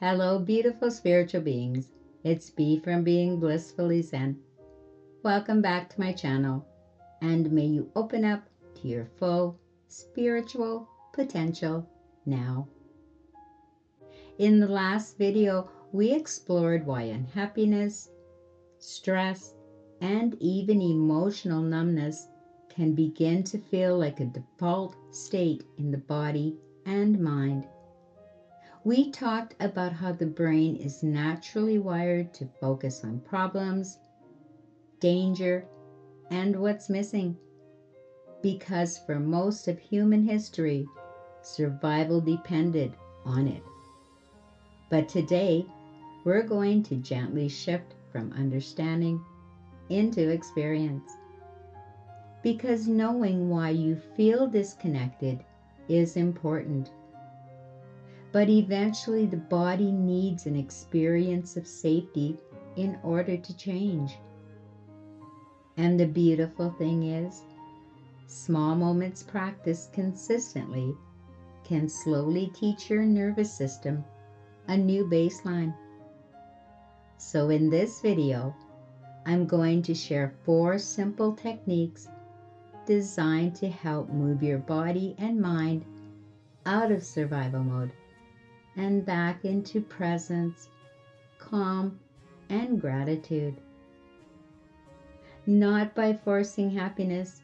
Hello, beautiful spiritual beings. It's B from Being Blissfully Zen. Welcome back to my channel, and may you open up to your full spiritual potential now. In the last video, we explored why unhappiness, stress, and even emotional numbness can begin to feel like a default state in the body and mind. We talked about how the brain is naturally wired to focus on problems, danger, and what's missing. Because for most of human history, survival depended on it. But today, we're going to gently shift from understanding into experience. Because knowing why you feel disconnected is important. But eventually the body needs an experience of safety in order to change. And the beautiful thing is, small moments practiced consistently can slowly teach your nervous system a new baseline. So in this video, I'm going to share 4 simple techniques designed to help move your body and mind out of survival mode and back into presence, calm, and gratitude. Not by forcing happiness,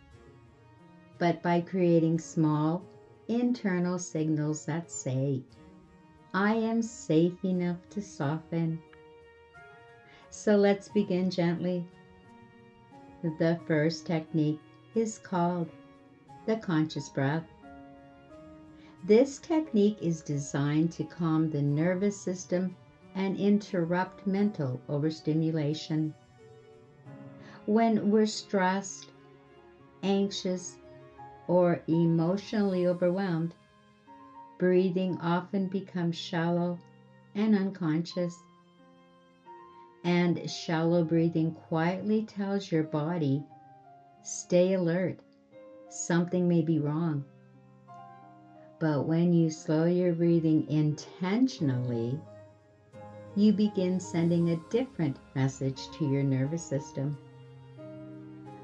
but by creating small internal signals that say, I am safe enough to soften. So let's begin gently. The first technique is called the conscious breath. This technique is designed to calm the nervous system and interrupt mental overstimulation. When we're stressed, anxious, or emotionally overwhelmed, breathing often becomes shallow and unconscious. And shallow breathing quietly tells your body, stay alert, something may be wrong. But when you slow your breathing intentionally, you begin sending a different message to your nervous system.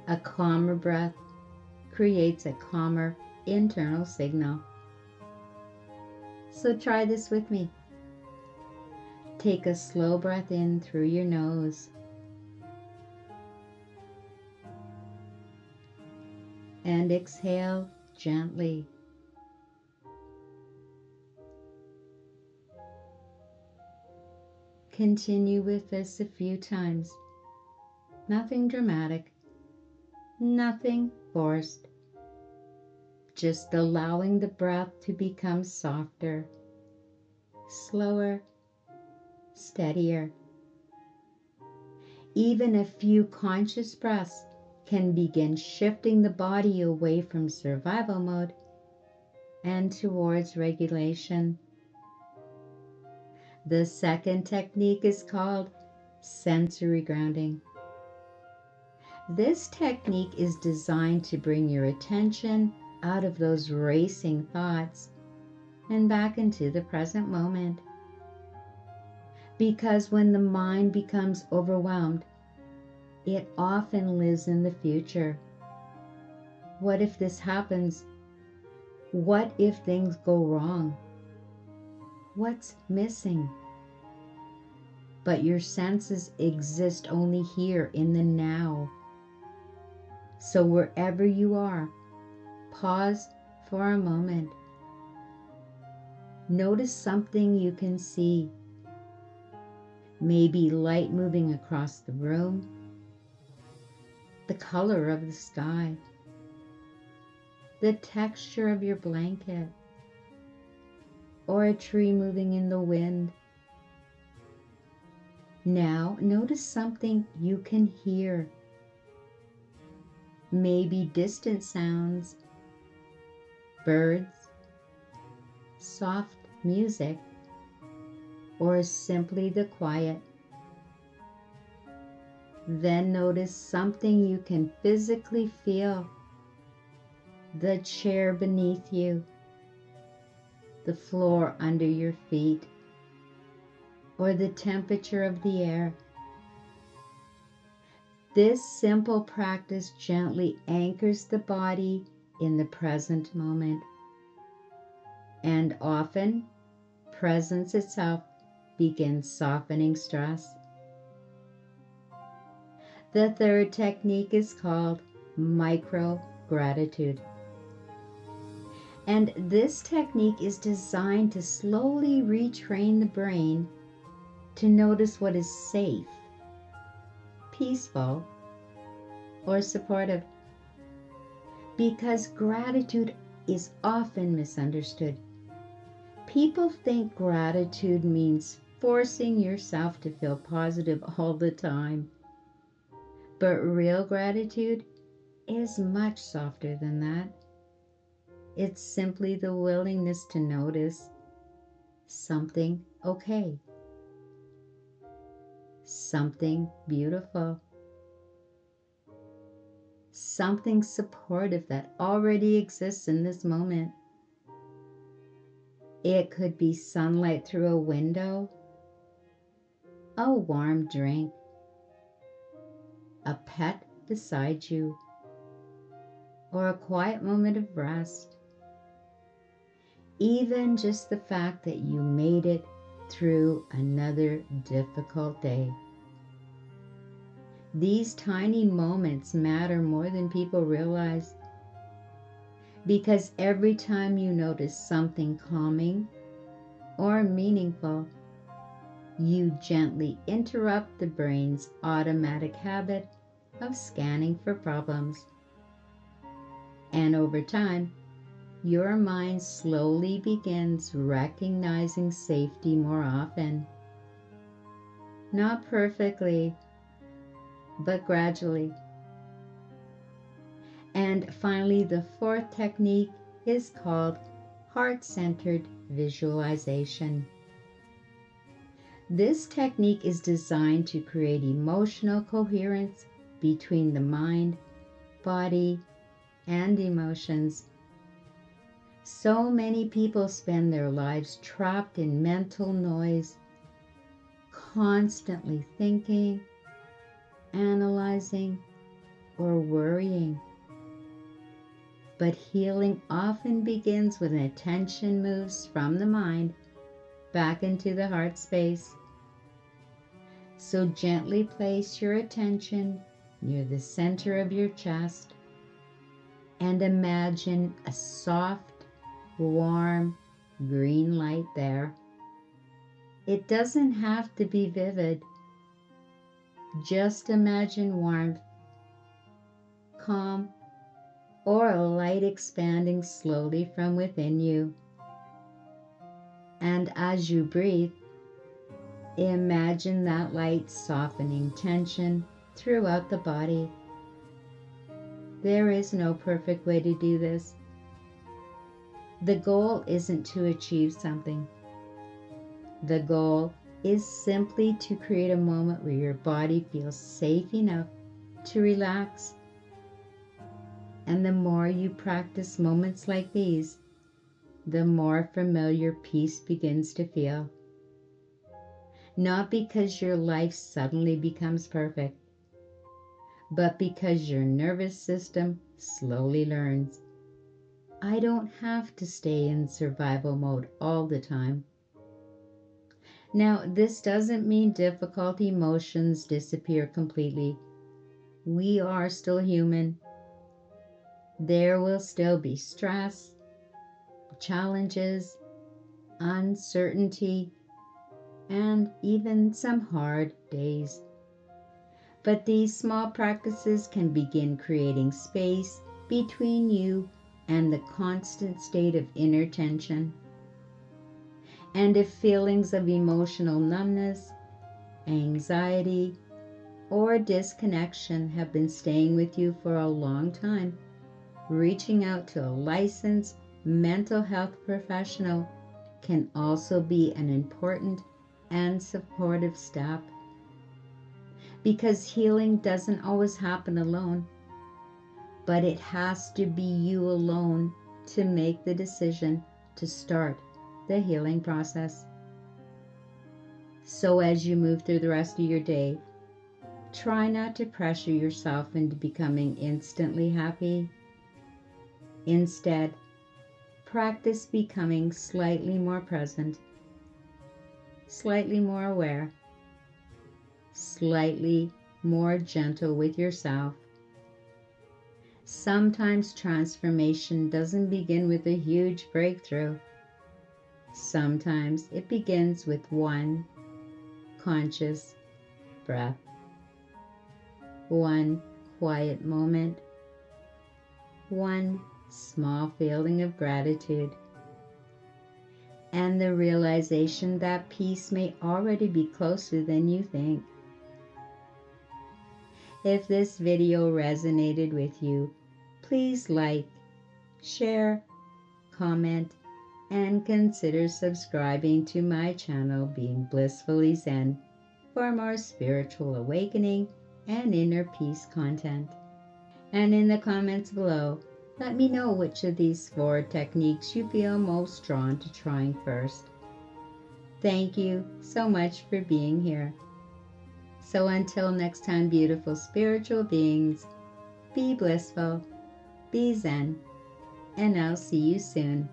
A calmer breath creates a calmer internal signal. So try this with me. Take a slow breath in through your nose and exhale gently. Continue with this a few times. Nothing dramatic, nothing forced. Just allowing the breath to become softer, slower, steadier. Even a few conscious breaths can begin shifting the body away from survival mode and towards regulation. The second technique is called sensory grounding. This technique is designed to bring your attention out of those racing thoughts and back into the present moment. Because when the mind becomes overwhelmed, it often lives in the future. What if this happens? What if things go wrong? What's missing? But your senses exist only here in the now. So wherever you are, pause for a moment. Notice something you can see. Maybe light moving across the room, the color of the sky, the texture of your blanket, or a tree moving in the wind. Now notice something you can hear. Maybe distant sounds, birds, soft music, or simply the quiet. Then notice something you can physically feel. The chair beneath you, the floor under your feet, or the temperature of the air. This simple practice gently anchors the body in the present moment, and often presence itself begins softening stress. The third technique is called micro gratitude. And this technique is designed to slowly retrain the brain to notice what is safe, peaceful, or supportive. Because gratitude is often misunderstood. People think gratitude means forcing yourself to feel positive all the time. But real gratitude is much softer than that. It's simply the willingness to notice something okay, something beautiful, something supportive that already exists in this moment. It could be sunlight through a window, a warm drink, a pet beside you, or a quiet moment of rest. Even just the fact that you made it through another difficult day. These tiny moments matter more than people realize, because every time you notice something calming or meaningful, you gently interrupt the brain's automatic habit of scanning for problems. And over time, your mind slowly begins recognizing safety more often. Not perfectly, but gradually. And finally, the fourth technique is called heart-centered visualization. This technique is designed to create emotional coherence between the mind, body, and emotions. So many people spend their lives trapped in mental noise, constantly thinking, analyzing, or worrying. But healing often begins when attention moves from the mind back into the heart space. So gently place your attention near the center of your chest and imagine a soft, warm, green light there. It doesn't have to be vivid. Just imagine warmth, calm, or a light expanding slowly from within you. And as you breathe, imagine that light softening tension throughout the body. There is no perfect way to do this. The goal isn't to achieve something. The goal is simply to create a moment where your body feels safe enough to relax. And the more you practice moments like these, the more familiar peace begins to feel. Not because your life suddenly becomes perfect, but because your nervous system slowly learns, I don't have to stay in survival mode all the time. Now, this doesn't mean difficult emotions disappear completely. We are still human. There will still be stress, challenges, uncertainty, and even some hard days. But these small practices can begin creating space between you and the constant state of inner tension. And if feelings of emotional numbness, anxiety, or disconnection have been staying with you for a long time, reaching out to a licensed mental health professional can also be an important and supportive step. Because healing doesn't always happen alone, but it has to be you alone to make the decision to start the healing process. So as you move through the rest of your day, try not to pressure yourself into becoming instantly happy. Instead, practice becoming slightly more present, slightly more aware, slightly more gentle with yourself. Sometimes transformation doesn't begin with a huge breakthrough. Sometimes it begins with one conscious breath, one quiet moment, one small feeling of gratitude, and the realization that peace may already be closer than you think. If this video resonated with you, please like, share, comment, and consider subscribing to my channel, Being Blissfully Zen, for more spiritual awakening and inner peace content. And in the comments below, let me know which of these 4 techniques you feel most drawn to trying first. Thank you so much for being here. So until next time, beautiful spiritual beings, be blissful, be Zen, and I'll see you soon.